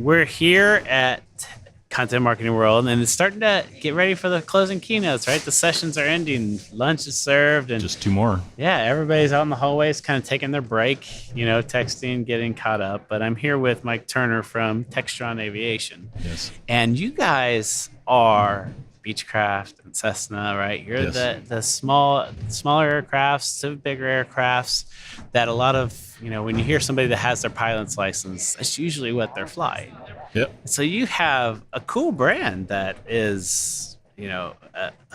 we're here at Content Marketing World, and it's starting to get ready for the closing keynotes, right? The sessions are ending, lunch is served, and Just two more. yeah, everybody's out in the hallways kind of taking their break, texting, getting caught up. But I'm here with Mike Turner from Textron Aviation. Yes. And you guys are Beechcraft and Cessna, right? You're Yes. the smaller aircrafts to bigger aircrafts that a lot of, when you hear somebody that has their pilot's license, that's usually what they're flying. Yep. So you have a cool brand that is, a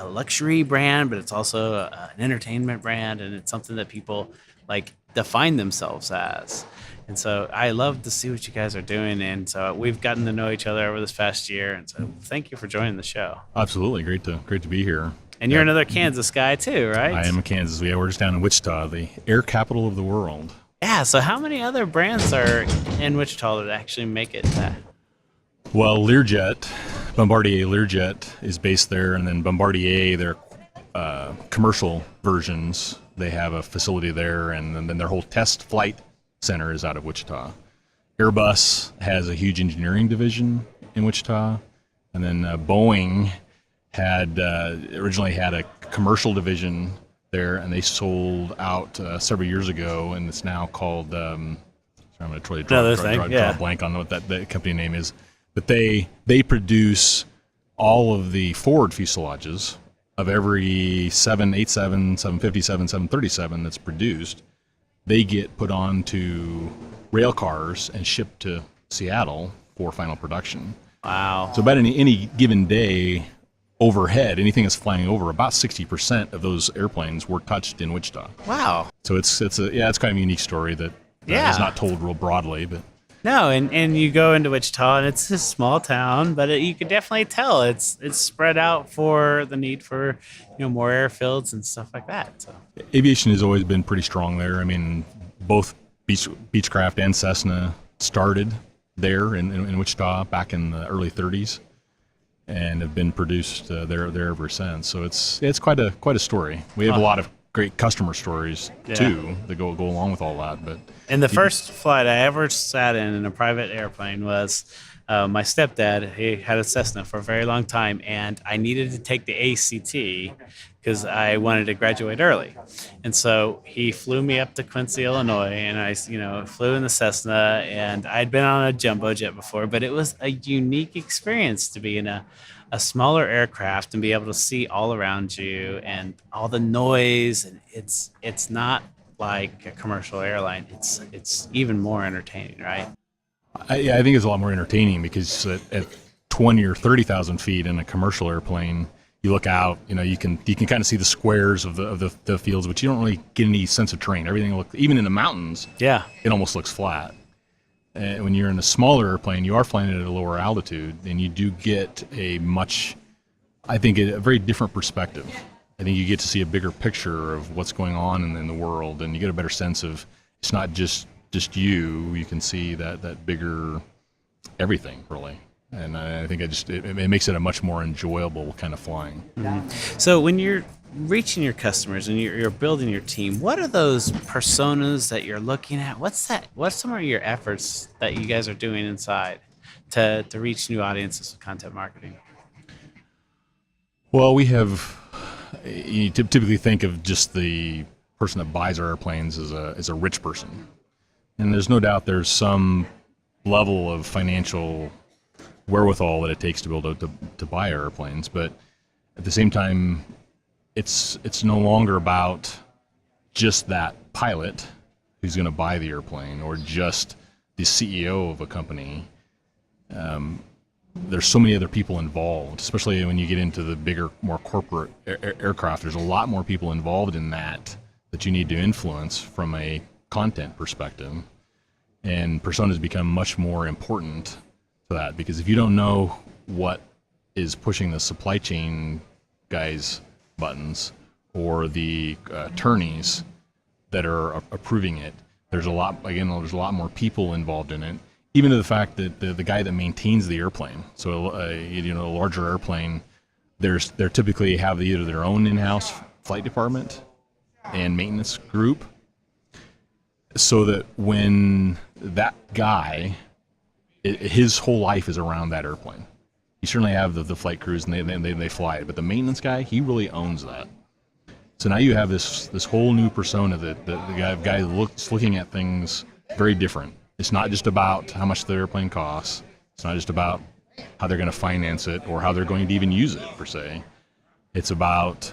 luxury brand, but it's also an entertainment brand, and it's something that people like define themselves as. And so I love to see what you guys are doing. And so we've gotten to know each other over this past year. And so thank you for joining the show. Absolutely. Great to be here. And you're another Kansas guy too, right? I am in Kansas. Yeah, we're just down in Wichita, the air capital of the world. Yeah. So how many other brands are in Wichita that actually make it? Well, Learjet, Bombardier Learjet is based there. And then Bombardier, their commercial versions, they have a facility there. And then their whole test flight center is out of Wichita. Airbus has a huge engineering division in Wichita, and then Boeing had originally had a commercial division there, and they sold out several years ago, and it's now called. I'm going to try to draw a blank on what that the company name is, but they produce all of the forward fuselages of every 787, 757, 737 that's produced. They get put onto rail cars and shipped to Seattle for final production. Wow. So about any given day overhead, anything that's flying over, about 60% of those airplanes were touched in Wichita. Wow. So it's kind of a unique story that is not told real broadly, but no, and you go into Wichita, and it's a small town, but you could definitely tell it's spread out for the need for more airfields and stuff like that. So aviation has always been pretty strong there. I mean, both Beechcraft and Cessna started there in Wichita back in the early 30s, and have been produced there ever since. So it's quite a story. We have a lot of great customer stories too that go along with all that. But and the first flight I ever sat in a private airplane was my stepdad. He had a Cessna for a very long time, and I needed to take the ACT because I wanted to graduate early. And so he flew me up to Quincy, Illinois, and I flew in the Cessna, and I'd been on a jumbo jet before, but it was a unique experience to be in a smaller aircraft and be able to see all around you and all the noise. And it's not like a commercial airline. It's even more entertaining, right? I think it's a lot more entertaining because at 20 or 30,000 feet in a commercial airplane, you look out, you can kind of see the squares of the fields, but you don't really get any sense of terrain. Everything even in the mountains, it almost looks flat. When you're in a smaller airplane, you are flying at a lower altitude, and you do get a very different perspective. I think you get to see a bigger picture of what's going on in the world, and you get a better sense of it's not just you. You can see that bigger everything, really. And I think it makes it a much more enjoyable kind of flying. Mm-hmm. So when you're reaching your customers and you're building your team, what are those personas that you're looking at? What's some of your efforts that you guys are doing inside to reach new audiences with content marketing? Well, you typically think of just the person that buys our airplanes as a rich person. And there's no doubt there's some level of financial wherewithal that it takes to be able to buy airplanes, but at the same time, it's no longer about just that pilot who's going to buy the airplane or just the CEO of a company. There's so many other people involved, especially when you get into the bigger, more corporate aircraft. There's a lot more people involved in that you need to influence from a content perspective, and personas become much more important to that, because if you don't know what is pushing the supply chain guys buttons or the attorneys that are approving it, there's a lot more people involved in it, even to the fact that the guy that maintains the airplane. So a larger airplane, they're typically have either their own in-house flight department and maintenance group, so that when that guy his whole life is around that airplane. You certainly have the flight crews and they fly it, but the maintenance guy, he really owns that. So now you have this whole new persona that the guy looking at things very different. It's not just about how much the airplane costs. It's not just about how they're going to finance it or how they're going to even use it per se. It's about,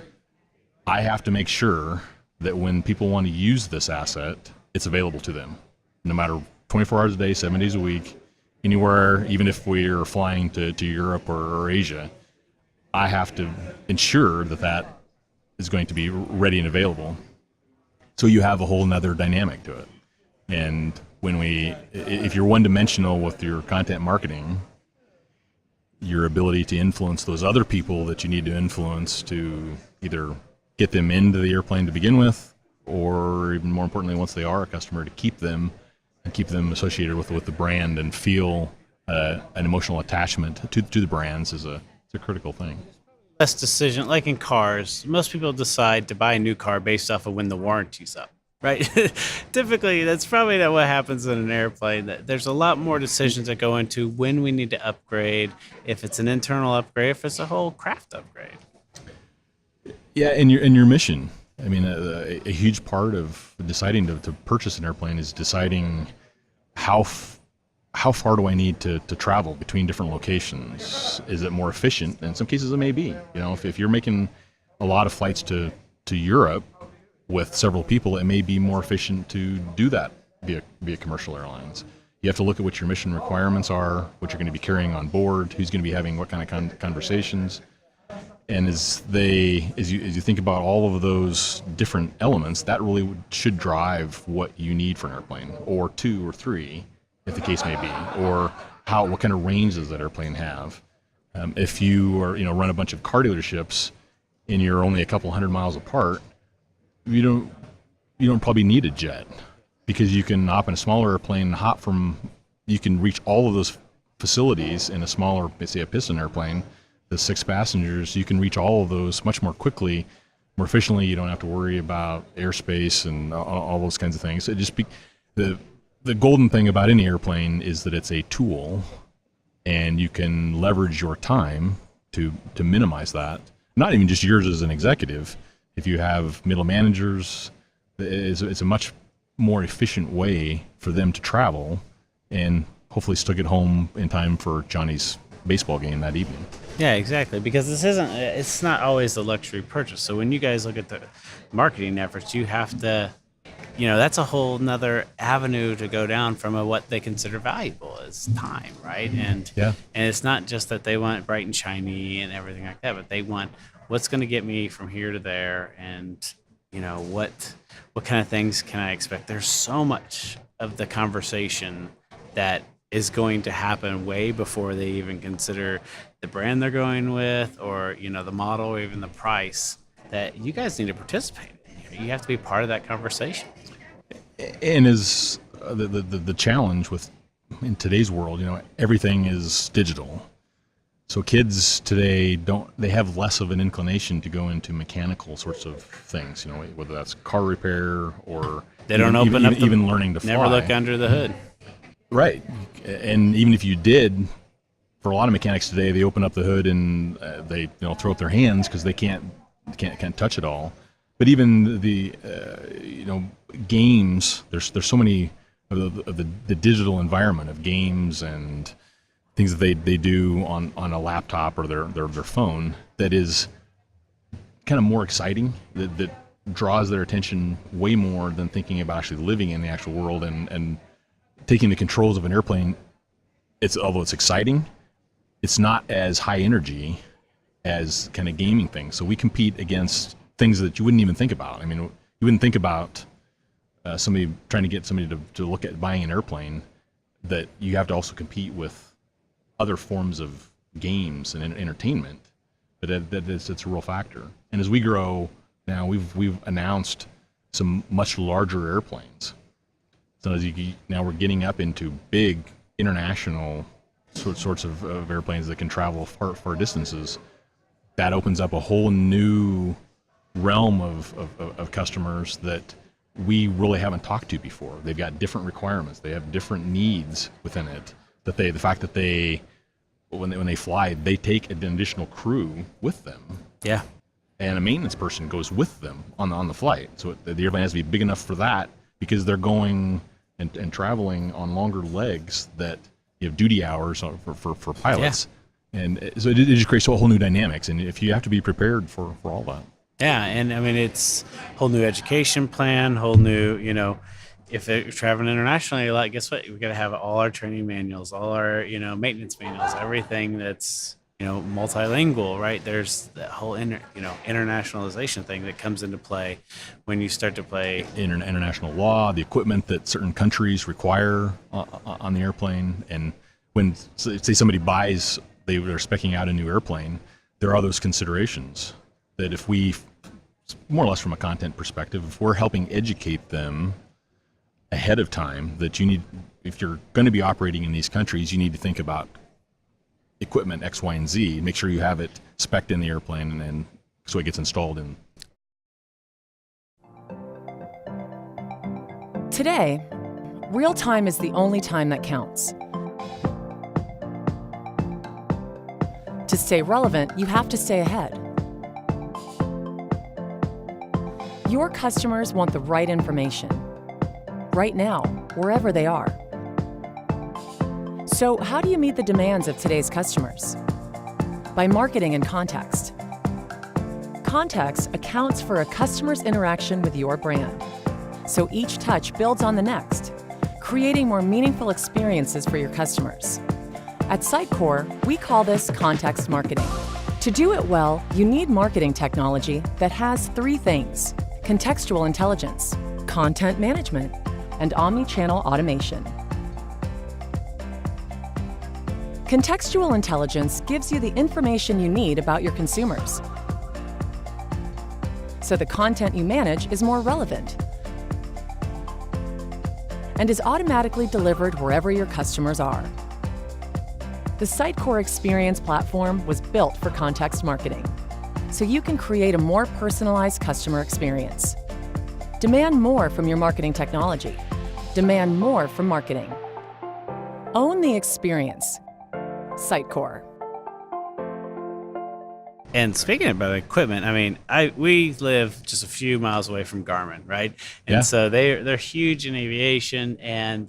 I have to make sure that when people want to use this asset, it's available to them, no matter 24 hours a day, 7 days a week, anywhere, even if we're flying to Europe or Asia. I have to ensure that is going to be ready and available. So you have a whole nother dynamic to it. And if you're one-dimensional with your content marketing, your ability to influence those other people that you need to influence to either get them into the airplane to begin with, or even more importantly, once they are a customer, to keep them associated with the brand and feel an emotional attachment to the brands is a critical thing. Best decision, like in cars, most people decide to buy a new car based off of when the warranty's up, right? Typically, that's probably not what happens in an airplane. There's a lot more decisions that go into when we need to upgrade, if it's an internal upgrade, if it's a whole craft upgrade. Yeah, and your mission. I mean, a huge part of deciding to purchase an airplane is deciding how far do I need to travel between different locations? Is it more efficient? In some cases, it may be. You know, if you're making a lot of flights to Europe with several people, it may be more efficient to do that via commercial airlines. You have to look at what your mission requirements are, what you're going to be carrying on board, who's going to be having what kind of conversations. And as you think about all of those different elements, that really should drive what you need for an airplane, or two or three, if the case may be, or what kind of range does that airplane have? If you run a bunch of car dealerships and you're only a couple 100 miles apart, you don't probably need a jet, because you can hop in a smaller airplane, you can reach all of those facilities in a smaller, say a piston airplane, the 6 passengers. You can reach all of those much more quickly, more efficiently. You don't have to worry about airspace and all those kinds of things. The golden thing about any airplane is that it's a tool, and you can leverage your time to minimize that. Not even just yours as an executive. If you have middle managers, it's a much more efficient way for them to travel and hopefully still get home in time for Johnny's baseball game that evening. Yeah, exactly. Because it's not always a luxury purchase. So when you guys look at the marketing efforts, you have to, that's a whole nother avenue to go down from what they consider valuable is time, right? And it's not just that they want bright and shiny and everything like that, but they want what's going to get me from here to there, and what kind of things can I expect? There's so much of the conversation that is going to happen way before they even consider the brand they're going with, or the model, or even the price, that you guys need to participate in. You have to be part of that conversation. And is the challenge in today's world, everything is digital. So kids today they have less of an inclination to go into mechanical sorts of things, whether that's car repair or they don't even learning to fly. Never look under the hood. Right. And even if you did, for a lot of mechanics today, they open up the hood and they throw up their hands because they can't touch it all. But even the games, there's so many of the digital environment of games and things that they do on a laptop or their phone that is kind of more exciting, that draws their attention way more than thinking about actually living in the actual world and taking the controls of an airplane. Although it's exciting, it's not as high energy as kind of gaming things. So we compete against things that you wouldn't even think about. I mean, you wouldn't think about somebody trying to get somebody to look at buying an airplane, that you have to also compete with other forms of games and entertainment. But it's a real factor. And as we grow now, we've announced some much larger airplanes. So now we're getting up into big international sorts of airplanes that can travel far distances. That opens up a whole new realm of customers that we really haven't talked to before. They've got different requirements. They have different needs within it. the fact that when they fly, they take an additional crew with them. Yeah. And a maintenance person goes with them on the flight. So the airplane has to be big enough for that, because they're going and traveling on longer legs that you have duty hours for pilots. Yeah. And so it just creates a whole new dynamics. And if you have to be prepared for all that. Yeah. And I mean, it's a whole new education plan, whole new, if they're traveling internationally, like, guess what? We've got to have all our training manuals, all our, maintenance manuals, everything that's, multilingual, right? There's that whole internationalization thing that comes into play when you start to play international law, the equipment that certain countries require on the airplane. And when, say, somebody buys, they're speccing out a new airplane, there are those considerations that if we, more or less from a content perspective, if we're helping educate them ahead of time, that you need, if you're going to be operating in these countries, you need to think about equipment X, Y, and Z. Make sure you have it spec'd in the airplane, and then so it gets installed in. Today, real time is the only time that counts. To stay relevant, you have to stay ahead. Your customers want the right information, right now, wherever they are. So how do you meet the demands of today's customers? By marketing in context. Context accounts for a customer's interaction with your brand. So each touch builds on the next, creating more meaningful experiences for your customers. At Sitecore, we call this context marketing. To do it well, you need marketing technology that has three things: contextual intelligence, content management, and omni-channel automation. Contextual intelligence gives you the information you need about your consumers, so the content you manage is more relevant and is automatically delivered wherever your customers are. The Sitecore Experience platform was built for context marketing, so you can create a more personalized customer experience. Demand more from your marketing technology. Demand more from marketing. Own the experience. Sitecore. And speaking about equipment, I mean, we live just a few miles away from Garmin, right? And so they're huge in aviation, and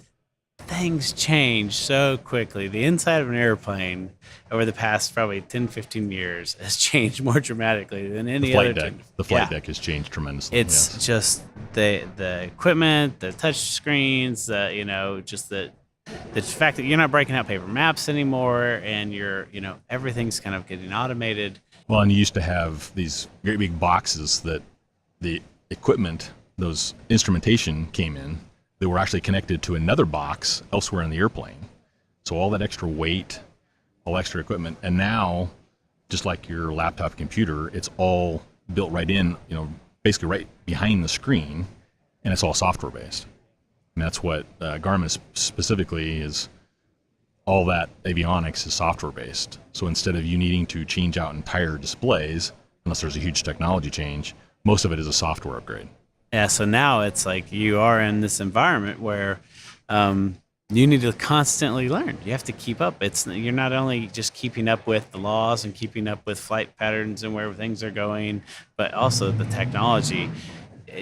things change so quickly. The inside of an airplane over the past probably 10, 15 years has changed more dramatically than any other. The flight deck has changed tremendously. It's just the equipment, the touch screens, just the fact that you're not breaking out paper maps anymore, and everything's kind of getting automated. Well, and you used to have these great big boxes that the equipment, those instrumentation came in. They were actually connected to another box elsewhere in the airplane. So all that extra weight, all extra equipment, and now, just like your laptop computer, it's all built right in, basically right behind the screen, and it's all software based. And that's what Garmin specifically is. All that avionics is software based. So instead of you needing to change out entire displays, unless there's a huge technology change, most of it is a software upgrade. Yeah, so now it's like you are in this environment where you need to constantly learn. You have to keep up. You're not only just keeping up with the laws and keeping up with flight patterns and where things are going, but also the technology.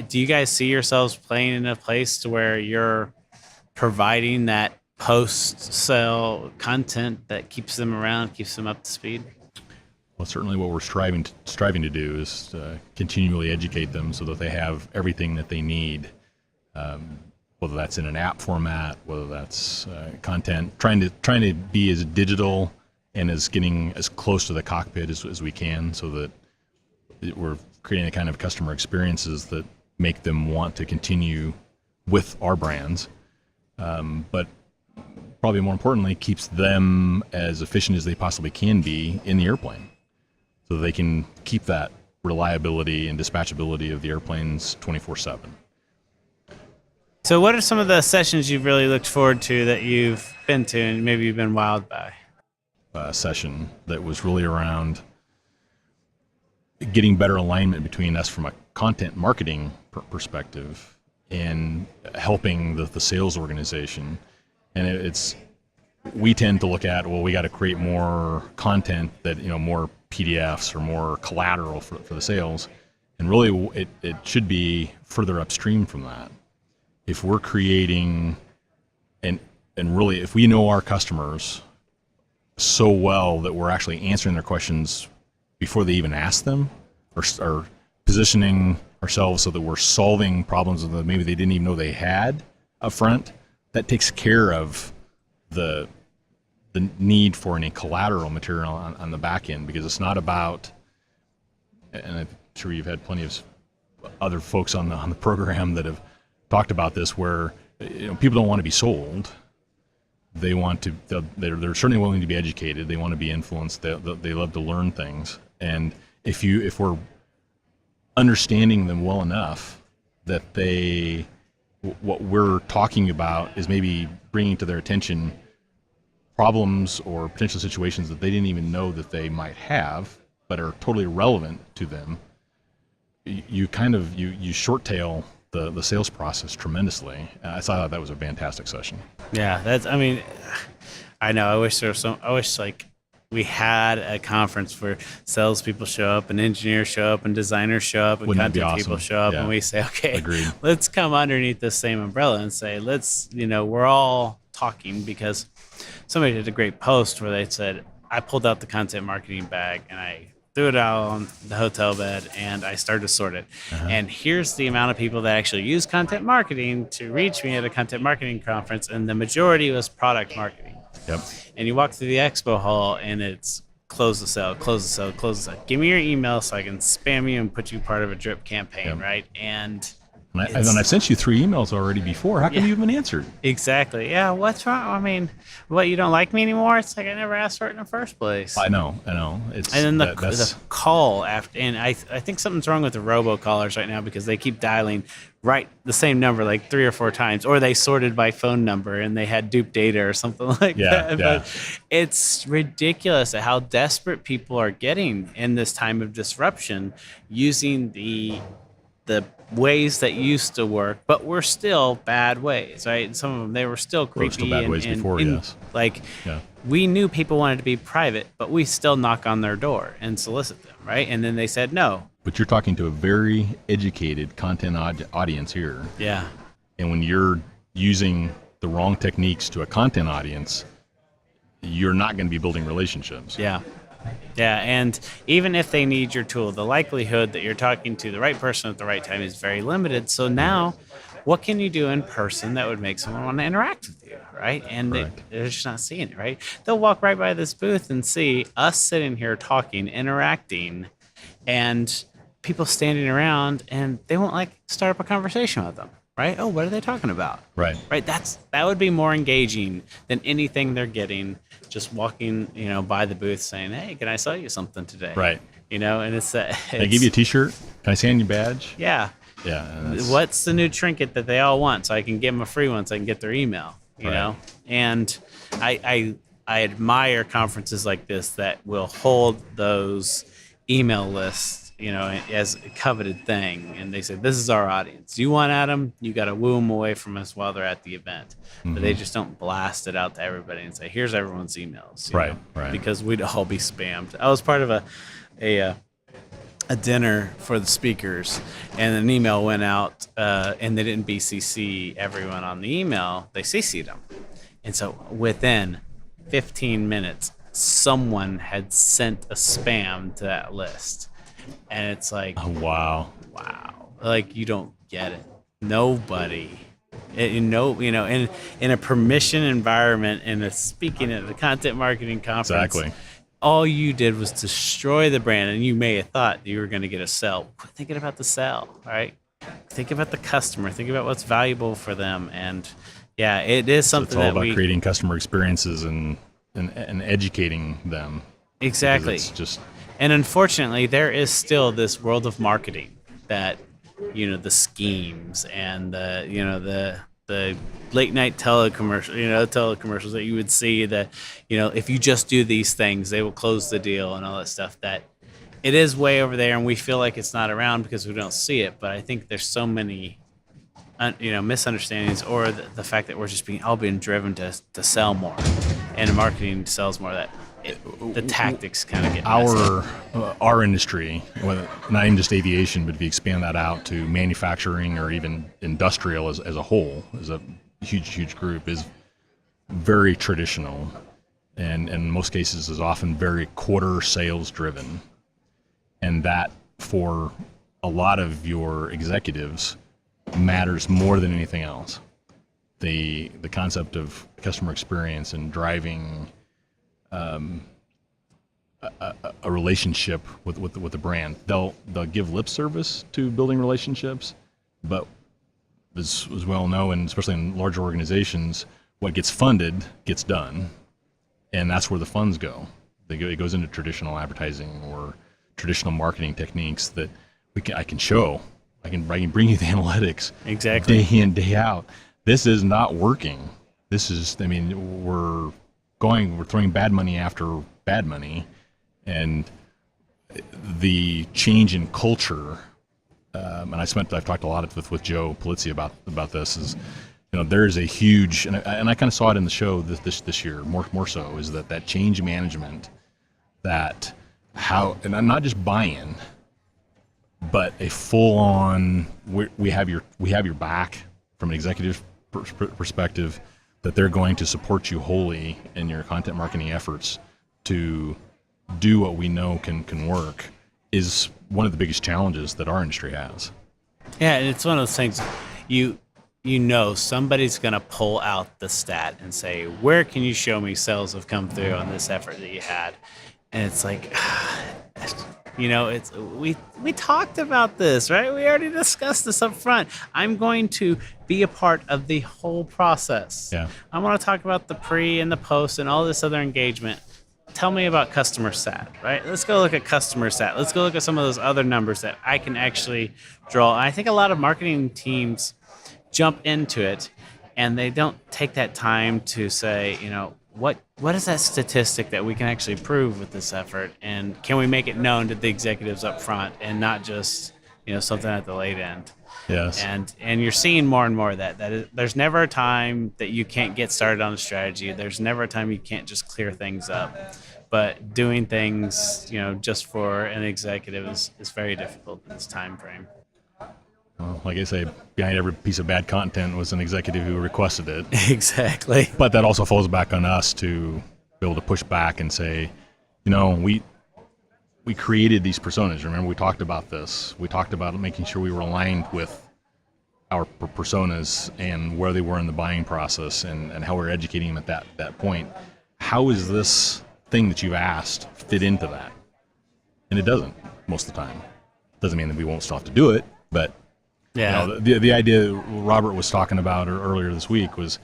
Do you guys see yourselves playing in a place to where you're providing that post-sale content that keeps them around, keeps them up to speed? Well, certainly what we're striving to do is continually educate them so that they have everything that they need, whether that's in an app format, whether that's content, trying to be as digital and as getting as close to the cockpit as we can, so that we're creating the kind of customer experiences that make them want to continue with our brands, but probably more importantly, keeps them as efficient as they possibly can be in the airplane, so they can keep that reliability and dispatchability of the airplanes 24/7. So what are some of the sessions you've really looked forward to that you've been to and maybe you've been wowed by? A session that was really around getting better alignment between us from a content marketing perspective and helping the sales organization. And it's we tend to look at, well, we got to create more content that, more PDFs or more collateral for the sales. And really it should be further upstream from that. If we're creating and really, if we know our customers so well that we're actually answering their questions before they even ask them, or positioning ourselves so that we're solving problems that maybe they didn't even know they had up front, that takes care of the need for any collateral material on the back end, because it's not about, and I'm sure you've had plenty of other folks on the program that have talked about this, where people don't want to be sold. They want to. They're certainly willing to be educated. They want to be influenced. They love to learn things. And if we're understanding them well enough that what we're talking about is maybe bringing to their attention problems or potential situations that they didn't even know that they might have, but are totally relevant to them, you short tail the sales process tremendously. I thought that was a fantastic session. Yeah, I know. I wish like we had a conference where salespeople show up and engineers show up and designers show up and Wouldn't content people show up, and we say, okay, Agreed. Let's come underneath the same umbrella and say, we're all talking, because somebody did a great post where they said, I pulled out the content marketing bag and I threw it out on the hotel bed and I started to sort it. Uh-huh. And here's the amount of people that actually use content marketing to reach me at a content marketing conference, and the majority was product marketing. Yep. And you walk through the expo hall and it's close the sale, close the sale, close the sale. Give me your email so I can spam you and put you part of a drip campaign, yep. right? And I've sent you 3 emails already before. How come you haven't answered? Exactly. Yeah, what's wrong? I mean, what, you don't like me anymore? It's like I never asked for it in the first place. I know. And then the call after, and I think something's wrong with the robocallers right now, because they keep dialing the same number like 3 or 4 times, or they sorted by phone number and they had dupe data or something like that. Yeah. But it's ridiculous at how desperate people are getting in this time of disruption, using the ways that used to work, but were still bad ways, right? And some of them, they were still creepy. Still bad ways before, yes. We knew people wanted to be private, but we still knock on their door and solicit them, right? And then they said no. But you're talking to a very educated content audience here. Yeah. And when you're using the wrong techniques to a content audience, you're not going to be building relationships. Yeah. Yeah, and even if they need your tool, the likelihood that you're talking to the right person at the right time is very limited. So now, what can you do in person that would make someone want to interact with you, right? And they're just not seeing it, right? They'll walk right by this booth and see us sitting here talking, interacting, and people standing around, and they won't start up a conversation with them, right? Oh, what are they talking about? Right. That would be more engaging than anything they're getting just walking, by the booth saying, "Hey, can I sell you something today?" Right. And it's can I give you a T-shirt? Can I send you a badge? Yeah. Yeah. What's the new trinket that they all want, so I can give them a free one so I can get their email? You know. And I admire conferences like this that will hold those email lists, as a coveted thing. And they say, this is our audience. You want at them, you got to woo them away from us while they're at the event. Mm-hmm. But they just don't blast it out to everybody and say, here's everyone's emails. Right. Because we'd all be spammed. I was part of a dinner for the speakers, and an email went out, and they didn't BCC everyone on the email. They CC'd them. And so within 15 minutes, someone had sent a spam to that list. And it's like, oh, wow. Like, you don't get it. Nobody, in a permission environment, speaking at the content marketing conference, exactly. All you did was destroy the brand, and you may have thought you were going to get a sell. Quit thinking about the sell, right? Think about the customer. Think about what's valuable for them. And yeah, it is something it's all about creating customer experiences and educating them. Exactly. It's just. And unfortunately, there is still this world of marketing that, the schemes and the late night telecommercials that you would see that, if you just do these things, they will close the deal and all that stuff. That it is way over there, and we feel like it's not around because we don't see it. But I think there's so many, misunderstandings, or the fact that we're just being driven to sell more. and the marketing sells more of that. The tactics kind of get messed up. Our industry, not even just aviation, but if you expand that out to manufacturing or even industrial as a whole, as a huge group, is very traditional, and in most cases is often very quarter sales driven, and that for a lot of your executives matters more than anything else. The concept of customer experience and driving a relationship with the brand. They'll give lip service to building relationships, but as well known, and especially in larger organizations, what gets funded gets done, and that's where the funds go. It goes into traditional advertising or traditional marketing techniques that I can show. I can bring you the analytics exactly day in, day out. This is not working. This is, I mean, we're throwing bad money after bad money, and the change in culture. And I've talked a lot with Joe Polizzi about this. Is, you know, there's a huge, and I kind of saw it in the show this year more so, is that change management, that how, and not just buy-in, but a full-on, we have your back from an executive perspective, that they're going to support you wholly in your content marketing efforts to do what we know can work, is one of the biggest challenges that our industry has. Yeah, and it's one of those things, you know somebody's going to pull out the stat and say, where can you show me sales have come through on this effort that you had? And it's like, you know, it's we talked about this, right? We already discussed this up front. I'm going to be a part of the whole process. Yeah. I want to talk about the pre and the post and all this other engagement. Tell me about customer sat, right? Let's go look at customer sat. Let's go look at some of those other numbers that I can actually draw. I think a lot of marketing teams jump into it and they don't take that time to say, you know, what is that statistic that we can actually prove with this effort, and can we make it known to the executives up front and not just, you know, something at the late end. Yes. And you're seeing more and more of that there's never a time that you can't get started on a strategy. There's never a time you can't just clear things up. But doing things, you know, just for an executive is very difficult in this time frame. Well, like I say, behind every piece of bad content was an executive who requested it. Exactly. But that also falls back on us to be able to push back and say, you know, we created these personas. Remember, we talked about this. We talked about making sure we were aligned with our personas and where they were in the buying process, and how we're educating them at that point. How is this thing that you've asked fit into that? And it doesn't most of the time. Doesn't mean that we won't still have to do it, but yeah, you know, the idea Robert was talking about earlier this week was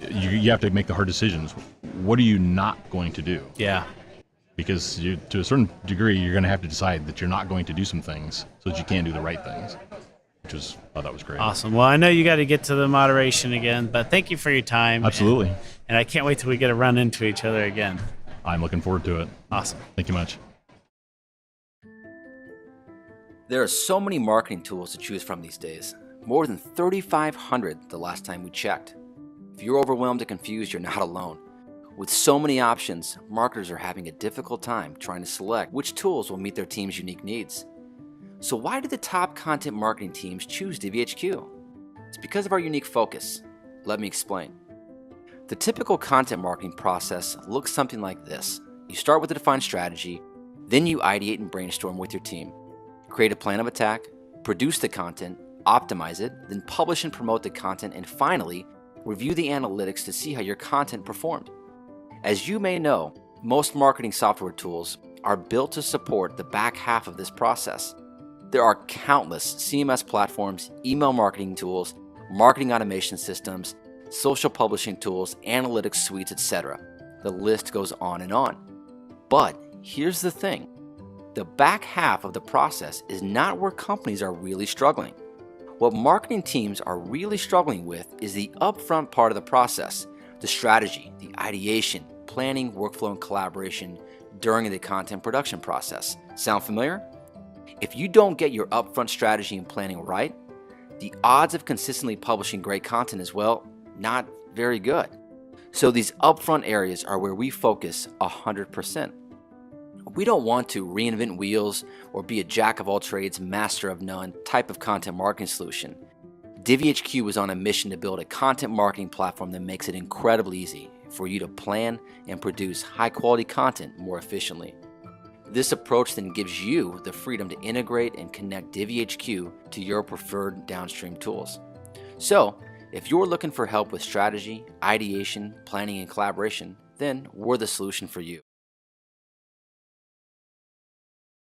you have to make the hard decisions. What are you not going to do? Yeah. Because to a certain degree, you're going to have to decide that you're not going to do some things so that you can do the right things, which was, I thought was great. Awesome. Well, I know you got to get to the moderation again, but thank you for your time. Absolutely. And I can't wait till we get to run into each other again. I'm looking forward to it. Awesome. Thank you much. There are so many marketing tools to choose from these days. More than 3,500 the last time we checked. If you're overwhelmed and confused, you're not alone. With so many options, marketers are having a difficult time trying to select which tools will meet their team's unique needs. So why do the top content marketing teams choose DVHQ? It's because of our unique focus. Let me explain. The typical content marketing process looks something like this. You start with a defined strategy, then you ideate and brainstorm with your team. Create a plan of attack, produce the content, optimize it, then publish and promote the content, and finally, review the analytics to see how your content performed. As you may know, most marketing software tools are built to support the back half of this process. There are countless CMS platforms, email marketing tools, marketing automation systems, social publishing tools, analytics suites, etc. The list goes on and on. But here's the thing. The back half of the process is not where companies are really struggling. What marketing teams are really struggling with is the upfront part of the process, the strategy, the ideation, planning, workflow, and collaboration during the content production process. Sound familiar? If you don't get your upfront strategy and planning right, the odds of consistently publishing great content is, well, not very good. So these upfront areas are where we focus 100%. We don't want to reinvent wheels or be a jack of all trades, master of none type of content marketing solution. DiviHQ was on a mission to build a content marketing platform that makes it incredibly easy for you to plan and produce high quality content more efficiently. This approach then gives you the freedom to integrate and connect DiviHQ to your preferred downstream tools. So, if you're looking for help with strategy, ideation, planning, and collaboration, then we're the solution for you.